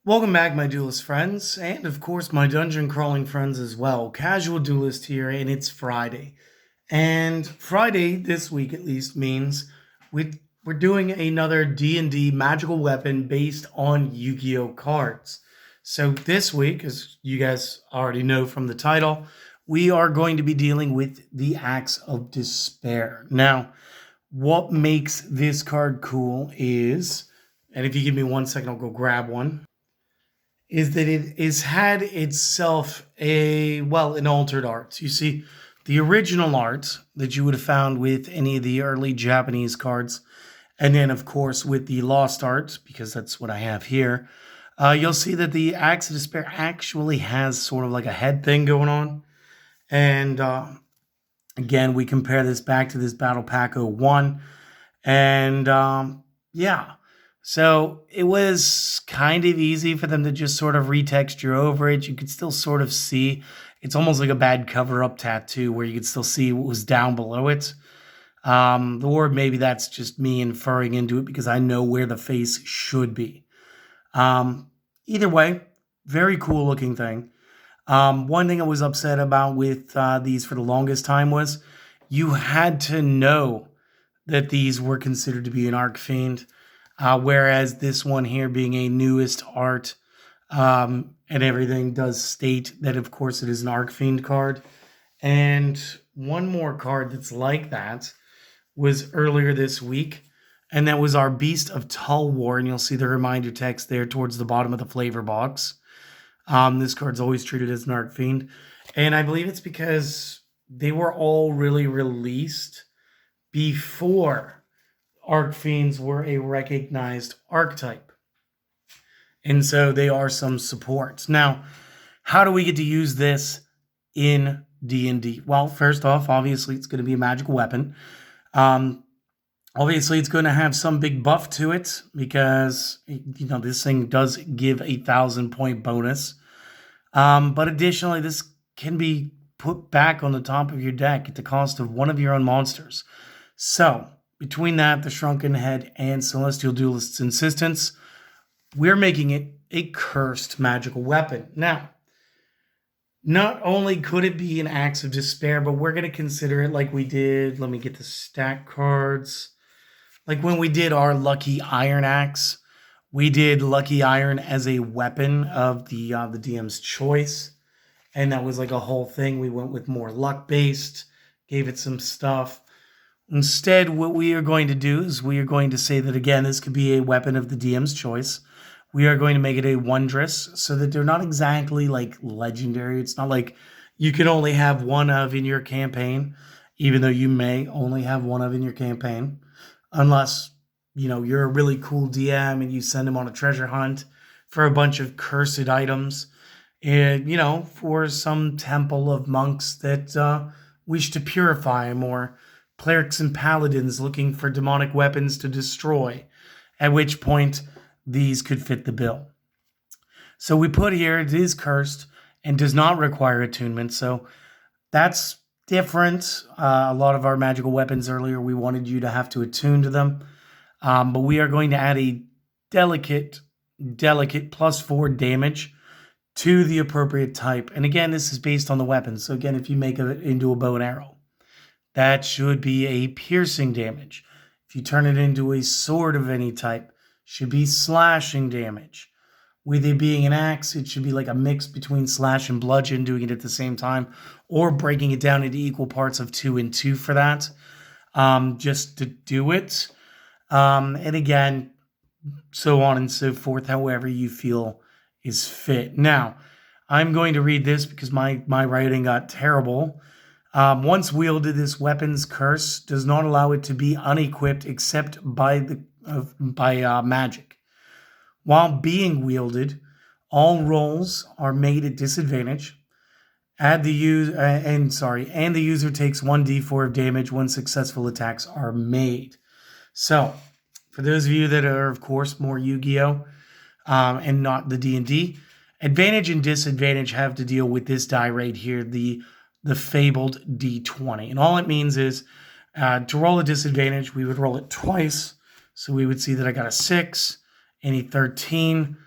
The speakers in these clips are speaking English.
Welcome back, my Duelist friends, and of course, my dungeon crawling friends as well. Casual Duelist here, and it's Friday. And Friday, this week at least, means we're doing another D&D magical weapon based on Yu-Gi-Oh cards. So this week, as you guys already know from the title, we are going to be dealing with the Axe of Despair. Now, what makes this card cool is, and if you give me 1 second, I'll go grab one, is that it has had itself an altered art. You see, the original art that you would have found with any of the early Japanese cards, and then of course with the lost art, because that's what I have here, you'll see that the Axe of Despair actually has sort of like a head thing going on. And again, we compare this back to this Battle Pack 01. And yeah, so it was kind of easy for them to just sort of retexture over it. You could still sort of see it's almost like a bad cover-up tattoo where you could still see what was down below it. Or maybe that's just me inferring into it because I know where the face should be. Either way, very cool looking thing. One thing I was upset about with these for the longest time was you had to know that these were considered to be an Arc Fiend, whereas this one here being a newest art and everything does state that, of course, it is an Arc Fiend card. And one more card that's like that was earlier this week, and that was our Beast of Tulwar, and you'll see the reminder text there towards the bottom of the flavor box. This card's always treated as an Arc Fiend, and I believe it's because they were all really released before Arc Fiends were a recognized archetype. And so they are some support. Now, how do we get to use this in D&D? Well, first off, obviously it's going to be a magical weapon. Obviously it's going to have some big buff to it because, this thing does give 1,000-point bonus. But additionally, this can be put back on the top of your deck at the cost of one of your own monsters. So, between that, the Shrunken Head, and Celestial Duelist's insistence, we're making it a cursed magical weapon. Now, not only could it be an Axe of Despair, but we're going to consider it like we did, let me get the stack cards, like when we did our Lucky Iron Axe. We did Lucky Iron as a weapon of the DM's choice, and that was like a whole thing. We went with more luck-based, gave it some stuff. Instead, what we are going to do is we are going to say that, again, this could be a weapon of the DM's choice. We are going to make it a wondrous so that they're not exactly like legendary. It's not like you can only have one of in your campaign, even though you may only have one of in your campaign, unless, you're a really cool DM and you send them on a treasure hunt for a bunch of cursed items and, for some temple of monks that wish to purify them, or clerics and paladins looking for demonic weapons to destroy, at which point these could fit the bill. So we put here, it is cursed and does not require attunement, so that's different. A lot of our magical weapons earlier, we wanted you to have to attune to them, but we are going to add a delicate +4 damage to the appropriate type. And again, this is based on the weapon, so again, if you make it into a bow and arrow, that should be a piercing damage. If you turn it into a sword of any type, should be slashing damage. With it being an axe, it should be like a mix between slash and bludgeon, doing it at the same time, or breaking it down into equal parts of 2 and 2 for that, just to do it. And again, so on and so forth, however you feel is fit. Now, I'm going to read this because my writing got terrible. Once wielded, this weapon's curse does not allow it to be unequipped except by magic. While being wielded, all rolls are made at disadvantage. And the user takes 1d4 of damage when successful attacks are made. So, for those of you that are, of course, more Yu-Gi-Oh! And not the D&D, advantage and disadvantage have to deal with this die right here, the fabled D20. And all it means is to roll a disadvantage, we would roll it twice. So we would see that I got a 6 and a 13.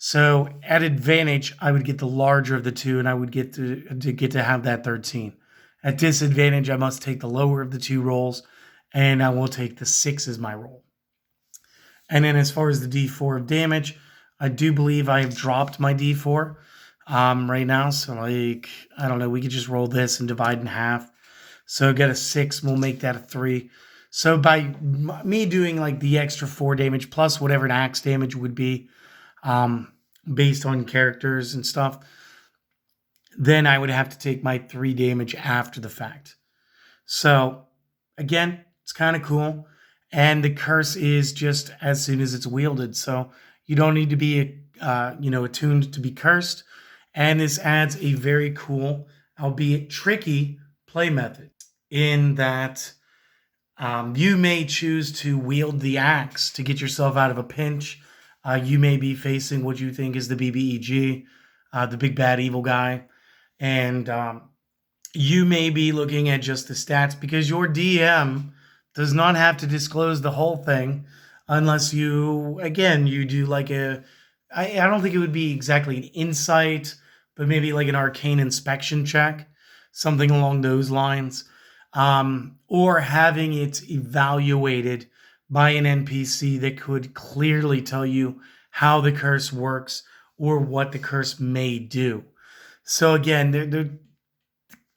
So at advantage, I would get the larger of the two, and I would get to have that 13. At disadvantage, I must take the lower of the two rolls, and I will take the 6 as my roll. And then as far as the D4 of damage, I do believe I have dropped my D4 right now. So like, I don't know, we could just roll this and divide in half. So get a 6, we'll make that a 3. So by me doing like the extra 4 damage plus whatever an axe damage would be, based on characters and stuff, then I would have to take my 3 damage after the fact. So again, it's kind of cool. And the curse is just as soon as it's wielded. So you don't need to be, attuned to be cursed. And this adds a very cool, albeit tricky, play method in that you may choose to wield the axe to get yourself out of a pinch. You may be facing what you think is the BBEG, the big bad evil guy. And you may be looking at just the stats because your DM does not have to disclose the whole thing unless you do like I don't think it would be exactly an insight, but maybe like an arcane inspection check, something along those lines, or having it evaluated by an NPC that could clearly tell you how the curse works or what the curse may do. So again, the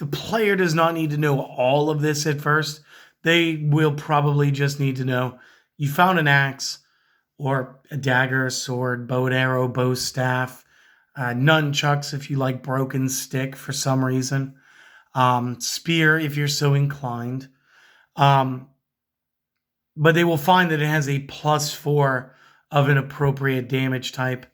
player does not need to know all of this at first. They will probably just need to know you found an axe or a dagger, a sword, bow and arrow, bow staff, nunchucks if you like broken stick for some reason, spear if you're so inclined. But they will find that it has a +4 of an appropriate damage type.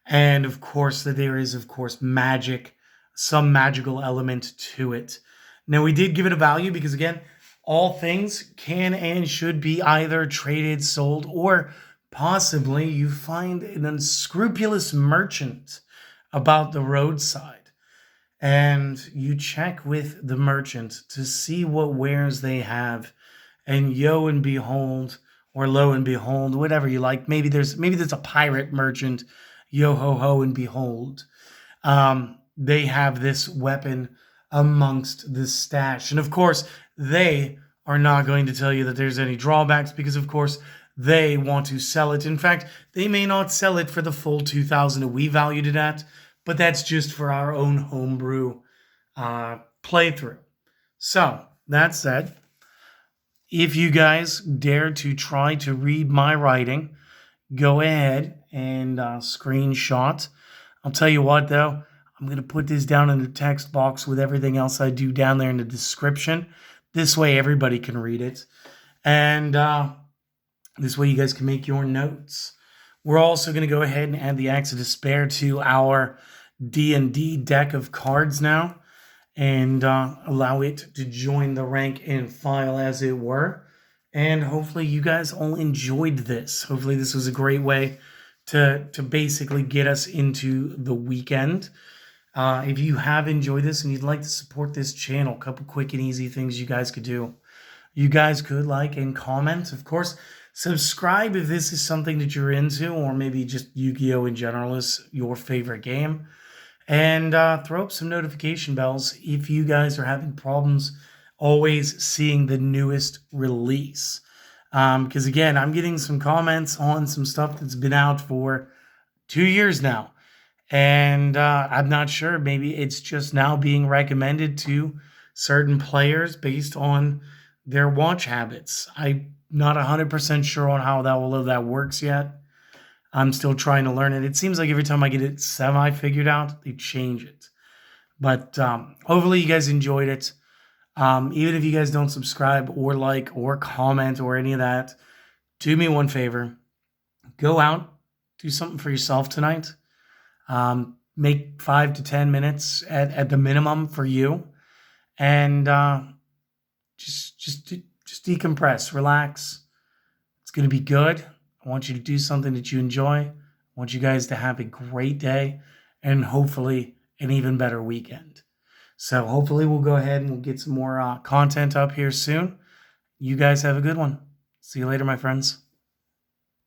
And of course, that there is, of course, magic, some magical element to it. Now, we did give it a value because, again, all things can and should be either traded, sold, or possibly you find an unscrupulous merchant about the roadside. And you check with the merchant to see what wares they have. And yo and behold, or lo and behold, whatever you like. Maybe there's a pirate merchant. Yo ho ho and behold. They have this weapon amongst the stash. And of course, they are not going to tell you that there's any drawbacks because, of course, they want to sell it. In fact, they may not sell it for the full 2,000 that we valued it at, but that's just for our own homebrew playthrough. So, that said, if you guys dare to try to read my writing, go ahead and screenshot. I'll tell you what, though, I'm going to put this down in the text box with everything else I do down there in the description. This way everybody can read it. And this way you guys can make your notes. We're also going to go ahead and add the Axe of Despair to our D&D deck of cards now. And allow it to join the rank and file, as it were. And hopefully you guys all enjoyed this. Hopefully this was a great way to basically get us into the weekend. If you have enjoyed this and you'd like to support this channel, a couple quick and easy things you guys could do. You guys could like and comment. Of course, subscribe if this is something that you're into, or maybe just Yu-Gi-Oh! In general is your favorite game. And throw up some notification bells if you guys are having problems always seeing the newest release. Because again, I'm getting some comments on some stuff that's been out for 2 years now. And I'm not sure. Maybe it's just now being recommended to certain players based on their watch habits. I'm not 100% sure on how that works yet. I'm still trying to learn it. It seems like every time I get it semi-figured out, they change it. But hopefully you guys enjoyed it. Even if you guys don't subscribe or like or comment or any of that, do me one favor. Go out, do something for yourself tonight. Make 5 to 10 minutes at the minimum for you. And just decompress, relax. It's going to be good. I want you to do something that you enjoy. I want you guys to have a great day and hopefully an even better weekend. So hopefully we'll go ahead and we'll get some more content up here soon. You guys have a good one. See you later, my friends.